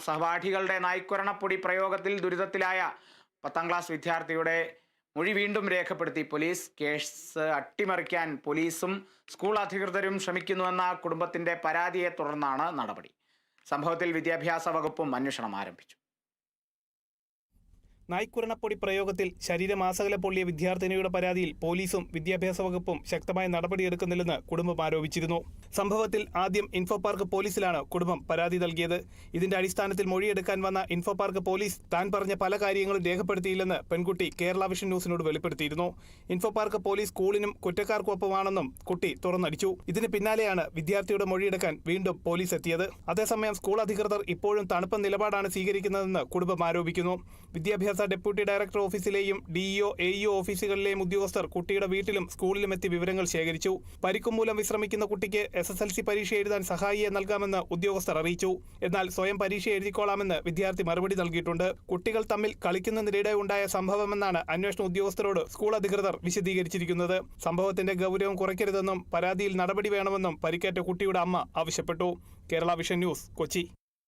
സഹപാഠികളുടെ നായ്ക്കുരണപ്പൊടി പ്രയോഗത്തിൽ ദുരിതത്തിലായ 10ാം ക്ലാസ് വിദ്യാർത്ഥിയുടെ മൊഴി വീണ്ടും രേഖപ്പെടുത്തി പോലീസ്. കേസ് അട്ടിമറിക്കാൻ പോലീസും സ്കൂൾ അധികൃതരും ശ്രമിക്കുന്നുവെന്ന കുടുംബത്തിന്റെ പരാതിയെ തുടർന്നാണ് നടപടി. സംഭവത്തിൽ വിദ്യാഭ്യാസ വകുപ്പും അന്വേഷണം ആരംഭിച്ചു. നായ്ക്കുരണപ്പൊടി പ്രയോഗത്തിൽ ശരീരമാസകല പൊള്ളിയ വിദ്യാർത്ഥിനിയുടെ പരാതിയിൽ പോലീസും വിദ്യാഭ്യാസ വകുപ്പും ശക്തമായ നടപടിയെടുക്കുന്നില്ലെന്ന് കുടുംബം ആരോപിച്ചിരുന്നു. സംഭവത്തിൽ ആദ്യം ഇൻഫോ പാർക്ക് പോലീസിലാണ് കുടുംബം പരാതി നൽകിയത്. ഇതിന്റെ അടിസ്ഥാനത്തിൽ മൊഴിയെടുക്കാൻ വന്ന ഇൻഫോ പാർക്ക് പോലീസ് താൻ പറഞ്ഞ പല കാര്യങ്ങളും രേഖപ്പെടുത്തിയില്ലെന്ന് പെൺകുട്ടി കേരള വിഷൻ ന്യൂസിനോട് വെളിപ്പെടുത്തിയിരുന്നു. ഇൻഫോ പാർക്ക് പോലീസ് സ്കൂളിനും കുറ്റക്കാർക്കൊപ്പമാണെന്നും കുട്ടി തുറന്നടിച്ചു. ഇതിന് പിന്നാലെയാണ് വിദ്യാർത്ഥിയുടെ മൊഴിയെടുക്കാൻ വീണ്ടും പോലീസ് എത്തിയത്. അതേസമയം സ്കൂൾ അധികൃതർ ഇപ്പോഴും തണുപ്പ നിലപാടാണ് സ്വീകരിക്കുന്നതെന്ന് കുടുംബം ആരോപിക്കുന്നു. വിദ്യാഭ്യാസ ഡെപ്യൂട്ടി ഡയറക്ടർ ഓഫീസിലെയും ഡിഇഒ എഇഒ ഓഫീസുകളിലെയും ഉദ്യോഗസ്ഥർ കുട്ടിയുടെ വീട്ടിലും സ്കൂളിലും എത്തി വിവരങ്ങൾ ശേഖരിച്ചു. പരിക്കും മൂലം വിശ്രമിക്കുന്ന കുട്ടിക്ക് SSLC പരീക്ഷ എഴുതാൻ സഹായിയെ നൽകാമെന്ന് ഉദ്യോഗസ്ഥർ അറിയിച്ചു. എന്നാൽ സ്വയം പരീക്ഷ എഴുതിക്കോളാമെന്ന് വിദ്യാർത്ഥി മറുപടി നൽകിയിട്ടുണ്ട്. കുട്ടികൾ തമ്മിൽ കളിക്കുന്നതിനിടെ ഉണ്ടായ സംഭവമെന്നാണ് അന്വേഷണ ഉദ്യോഗസ്ഥരോട് സ്കൂൾ അധികൃതർ വിശദീകരിച്ചിരിക്കുന്നത്. സംഭവത്തിന്റെ ഗൗരവം കുറയ്ക്കരുതെന്നും പരാതിയിൽ നടപടി വേണമെന്നും പരിക്കേറ്റ കുട്ടിയുടെ അമ്മ ആവശ്യപ്പെട്ടു. Kerala vision news, Kochi.